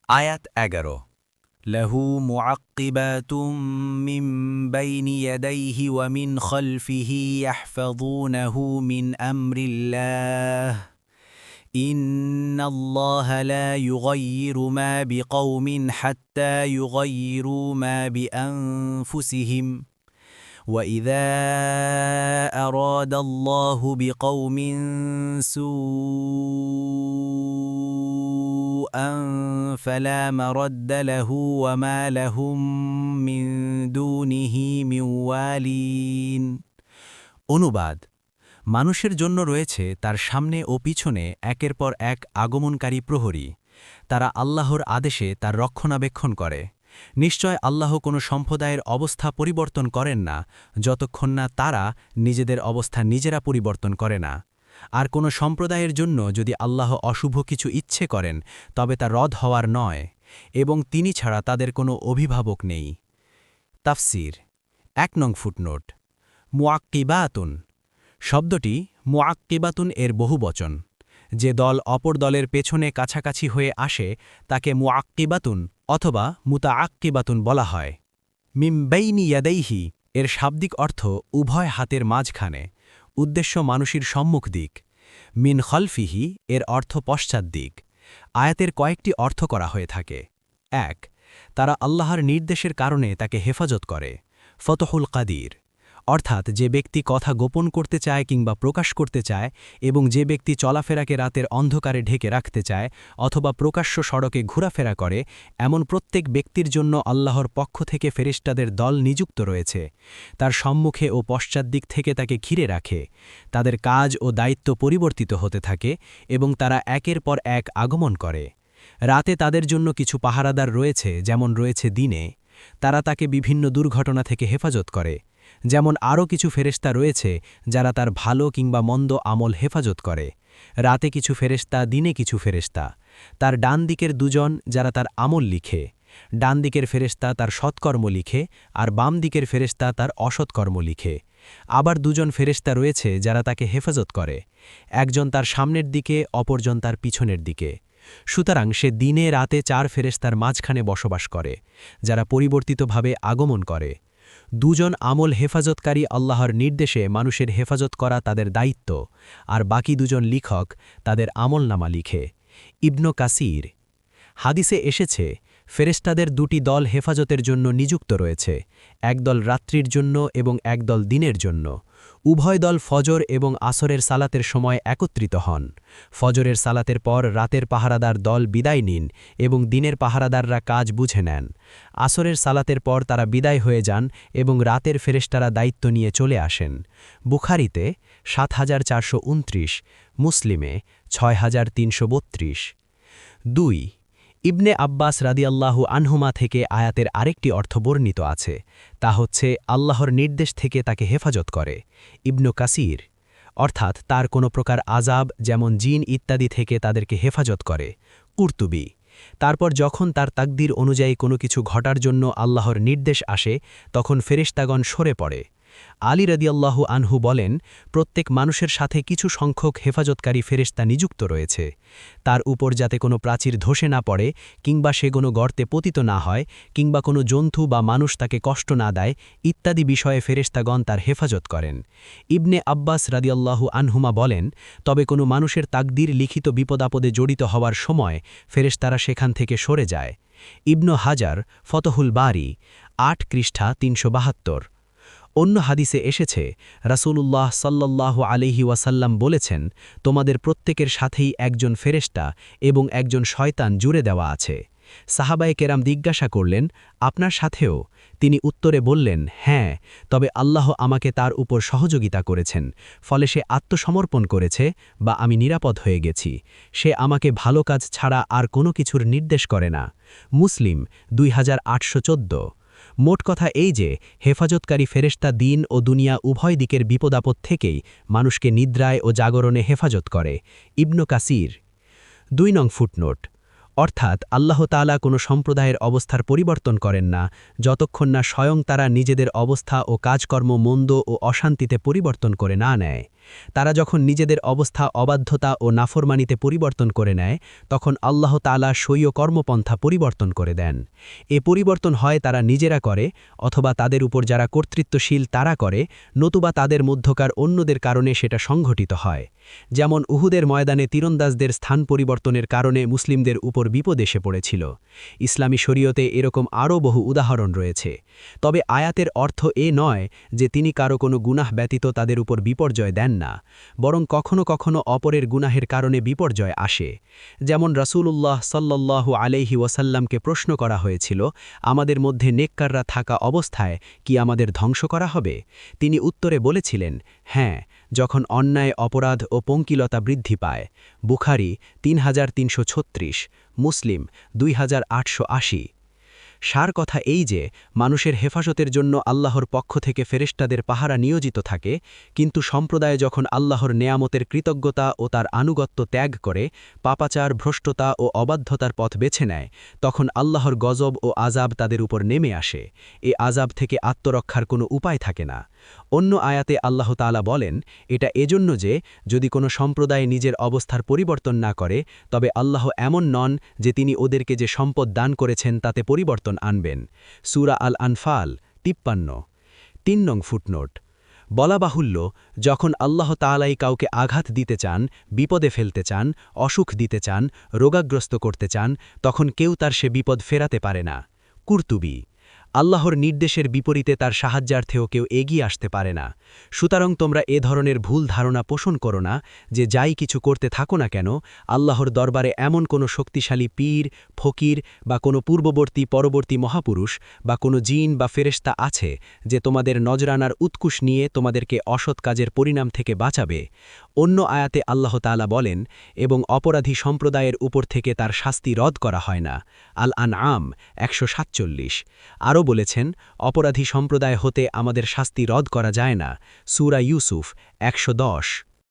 আয়াত ১১ লাহু মুআক্কিবাতুম মিন বাইনি ইয়াদাইহি ওয়া মিন খালফিহি ইয়াহফাযুনাহু মিন আমরিল্লাহ ইন্নাল্লাহা লা ইউগাইয়িরু মা বিকওমিন হাত্তা ইউগাইয়িরু মা বিআনফুসিহিম وَإِذَا أَرَادَ اللَّهُ بِقَوْمٍ سُوءًا فَلَا مَرَدَّ لَهُ وَمَا لَهُم مِّن دُونِهِ مِن ওয়ালিন। অনুবাদ: মানুষের জন্য রয়েছে তার সামনে ও পিছনে একের পর এক আগমনকারী প্রহরী। তারা আল্লাহর আদেশে তার রক্ষণাবেক্ষণ করে। নিশ্চয় আল্লাহ কোনো সম্প্রদায়ের অবস্থা পরিবর্তন করেন না যতক্ষণ না তারা নিজেদের অবস্থা নিজেরা পরিবর্তন করে না। আর কোনো সম্প্রদায়ের জন্য যদি আল্লাহ অশুভ কিছু ইচ্ছে করেন তবে তা রদ হওয়ার নয়, এবং তিনি ছাড়া তাদের কোনো অভিভাবক নেই। তাফসির ১ নং ফুটনোট। মুআক্কিবাতুন শব্দটি মুআক্কিবাতুন এর বহুবচন। যে দল অপর দলের পেছনে কাছাকাছি হয়ে আসে তাকে মুআক্কিবাতুন অথবা মুতাআক্কিবাতুন বলা হয়। মিন বাইনি ইয়াদাইহি এর শাব্দিক অর্থ উভয় হাতের মাঝখানে, উদ্দেশ্য মানুষের সম্মুখ দিক। মিন খলফিহি এর অর্থ পশ্চাৎ দিক। আয়াতের কয়েকটি অর্থ করা হয়ে থাকে। ১. তারা আল্লাহর নির্দেশের কারণে তাকে হেফাজত করে। ফতহুল কাদির অর্থাৎ যে ব্যক্তি কথা গোপন করতে চায় কিংবা প্রকাশ করতে চায়, এবং যে ব্যক্তি চলাফেরাকে রাতের অন্ধকারে ঢেকে রাখতে চায় অথবা প্রকাশ্য সড়কে ঘোরাফেরা করে, এমন প্রত্যেক ব্যক্তির জন্য আল্লাহর পক্ষ থেকে ফেরেশতাদের দল নিযুক্ত রয়েছে। তার সম্মুখে ও পশ্চাৎ দিক থেকে তাকে ঘিরে রাখে। তাদের কাজ ও দায়িত্ব পরিবর্তিত হতে থাকে এবং তারা একের পর এক আগমন করে। রাতে তাদের জন্য কিছু পাহারাদার রয়েছে, যেমন রয়েছে দিনে। তারা তাকে বিভিন্ন দুর্ঘটনা থেকে হেফাজত করে। যেমন আরও কিছু ফেরেশতা রয়েছে যারা তার ভালো কিংবা মন্দ আমল হেফাজত করে। রাতে কিছু ফেরেশতা, দিনে কিছু ফেরেশতা। তার ডান দিকের দুজন যারা তার আমল লিখে। ডান দিকের ফেরেশতা তার সৎকর্ম লিখে, আর বাম দিকের ফেরেশতা তার অসৎকর্ম লিখে। আবার দুজন ফেরেশতা রয়েছে যারা তাকে হেফাজত করে। একজন তার সামনের দিকে, অপরজন তার পিছনের দিকে। সুতরাং সে দিনে রাতে ৪ ফেরেশতার মাঝখানে বসবাস করে, যারা পরিবর্তিতভাবে আগমন করে। দুজন আমল হেফাজতকারী আল্লাহর নির্দেশে মানুষের হেফাজত করা তাদের দায়িত্ব, আর বাকি দুজন লিখক তাদের আমলনামা লিখে। ইবনু কাসির হাদিসে এসেছে, ফেরেশতাদের ২টি দল হেফাজতের জন্য নিযুক্ত রয়েছে, একদল রাত্রির জন্য এবং একদল দিনের জন্য। উভয় দল ফজর এবং আসরের সালাতের সময় একত্রিত হন। ফজরের সালাতের পর রাতের পাহারাদার দল বিদায় নিন এবং দিনের পাহারাদাররা কাজ বুঝে নেন। আসরের সালাতের পর তারা বিদায় হয়ে যান এবং রাতের ফেরেশতারা দায়িত্ব নিয়ে চলে আসেন। বুখারীতে ৭৪২৯, মুসলিমে ৬৩৩২। ২. ইবনে আব্বাস রাদিয়াল্লাহু আনহুমা থেকে আয়াতের আরেকটি অর্থ বর্ণিত আছে, তা হচ্ছে আল্লাহর নির্দেশ থেকে তাকে হেফাজত করে। ইবনু কাসির অর্থাৎ তার কোনো প্রকার আযাব, যেমন জিন ইত্যাদি থেকে তাদেরকে হেফাজত করে। কুরতুবী তারপর যখন তার তাকদীর অনুযায়ী কোনো কিছু ঘটার জন্য আল্লাহর নির্দেশ আসে, তখন ফেরেশতাগণ সরে পড়ে। আলী রাদিয়াল্লাহু আনহু বলেন, প্রত্যেক মানুষের সাথে কিছু সংখ্যক হেফাজতকারী ফেরেশতা নিযুক্ত রয়েছে। তার উপর যাতে কোনো প্রাচীর ধসে না পড়ে, কিংবা সে কোনো গর্তে পতিত না হয়, কিংবা কোনো জন্তু বা মানুষ তাকে কষ্ট না দেয়, ইত্যাদি বিষয়ে ফেরেশতাগণ তার হেফাজত করেন। ইবনে আব্বাস রাদিয়াল্লাহু আনহুমা বলেন, তবে কোনো মানুষের তাকদীর লিখিত বিপদাপদে জড়িত হওয়ার সময় ফেরেশতারা সেখান থেকে সরে যায়। ইবনু হাজার ফতহুল বারী ৮ পৃষ্ঠা ৩৭২। অন্য হাদিসে এসেছে, রাসূলুল্লাহ সাল্লাল্লাহু আলাইহি ওয়াসাল্লাম বলেছেন, তোমাদের প্রত্যেকের সাথেই একজন ফেরেশতা এবং একজন শয়তান জুড়ে দেওয়া আছে। সাহাবায়ে কেরাম জিজ্ঞাসা করলেন, আপনার সাথেও? তিনি উত্তরে বললেন, হ্যাঁ, তবে আল্লাহ আমাকে তার উপর সহযোগিতা করেছেন, ফলে সে আত্মসমর্পণ করেছে বা আমি নিরাপদ হয়ে গেছি। সে আমাকে ভালো কাজ ছাড়া আর কোনো কিছুর নির্দেশ করে না। মুসলিম 2814। মোট কথা এই যে, হেফাজতকারী ফেরেশতা দিন ও দুনিয়া উভয় দিকের বিপদাপদ থেকেই মানুষকে নিদ্রায় ও জাগরণে হেফাজত করে। ইবনু কাসির ২ নং ফুটনোট। অর্থাৎ আল্লাহ তাআলা কোনো সম্প্রদায়ের অবস্থার পরিবর্তন করেন না যতক্ষণ না স্বয়ং তারা নিজেদের অবস্থা ও কাজকর্ম মন্দ ও অশান্তিতে পরিবর্তন করে না নেয়। তারা যখন নিজেদের অবস্থা অবাধ্যতা ও নাফরমানিতে পরিবর্তন করে নেয় তখন আল্লাহ তাআলা স্বীয় কর্মপন্থা পরিবর্তন করে দেন। এ পরিবর্তন হয় তারা নিজেরা করে, অথবা তাদের উপর যারা কর্তৃত্বশীল তারা করে, নতুবা তাদের মধ্যকার অন্যদের কারণে সেটা সংঘটিত হয়। যেমন উহুদের ময়দানে তীরন্দাজদের স্থান পরিবর্তনের কারণে মুসলিমদের উপর বিপদ এসে পড়েছিল। ইসলামী শরীয়তে এরকম আরও বহু উদাহরণ রয়েছে। তবে আয়াতের অর্থ এ নয় যে তিনি কারো কোনো গুনাহ ব্যতীত তাদের উপর বিপর্যয় দেন না, বরং কখনো কখনো অপরের গুনাহের কারণে বিপর্যয় আসে। যেমন রাসূলুল্লাহ সাল্লাল্লাহু আলাইহি ওয়াসাল্লামকে প্রশ্ন করা হয়েছিল, আমাদের মধ্যে নেককাররা থাকা অবস্থায় কি আমাদের ধ্বংস করা হবে? তিনি উত্তরে বলেছিলেন, হ্যাঁ, যখন অন্যায় অপরাধ ও পঙ্কিলতা বৃদ্ধি পায়। বুখারী ৩৩৩৬, মুসলিম ২৮৮০। সার কথা এই যে মানুষের হেফাজতের জন্য আল্লাহর পক্ষ থেকে ফেরেশতাদের পাহারা নিয়োজিত থাকে, কিন্তু সম্প্রদায় যখন আল্লাহর নেয়ামতের কৃতজ্ঞতা ও তার আনুগত্য ত্যাগ করে পাপাচার, ভ্রষ্টতা ও অবাধ্যতার পথ বেছে নেয়, তখন আল্লাহর গজব ও আযাব তাদের উপর নেমে আসে। এ আযাব থেকে আত্মরক্ষার কোনো উপায় থাকে না। অন্য আয়াতে আল্লাহ তাআলা বলেন, এটা এজন্য যে যদি কোনো সম্প্রদায় নিজের অবস্থার পরিবর্তন না করে, তবে আল্লাহ এমন নন যে তিনি ওদেরকে যে সম্পদ দান করেছেন তাতে পরিবর্তন আনবেন। সূরা আল আনফাল ৫৩। ৩ নং ফুটনোট। বলা বাহুল্য, যখন আল্লাহ তাআলাই কাউকে আঘাত দিতে চান, বিপদে ফেলতে চান, অসুখ দিতে চান, রোগাগ্রস্ত করতে চান, তখন কেউ তার সে বিপদ ফেরাতে পারে না। কুরতুবী। আল্লাহর নির্দেশের বিপরীতে তার সাহায্যার্থেও কেউ এগিয়ে আসতে পারে না। সুতরাং তোমরা এ ধরনের ভুল ধারণা পোষণ করো না যে যাই কিছু করতে থাকো না কেন, আল্লাহর দরবারে এমন কোনো শক্তিশালী পীর, ফকির বা কোনো পূর্ববর্তী পরবর্তী মহাপুরুষ বা কোনো জিন বা ফেরেশতা আছে যে তোমাদের নজরানার উৎকুশ নিয়ে তোমাদেরকে অসৎ কাজের পরিণাম থেকে বাঁচাবে। অন্য আয়াতে আল্লাহ তাআলা বলেন, এবং অপরাধী সম্প্রদায়ের উপর থেকে তার শাস্তি রদ করা হয় না। আল আনআম ১৪৭। আরও বলেছেন, অপরাধী সম্প্রদায় হতে আমাদের শাস্তি রদ করা যায় না। সূরা ইউসুফ ১১০।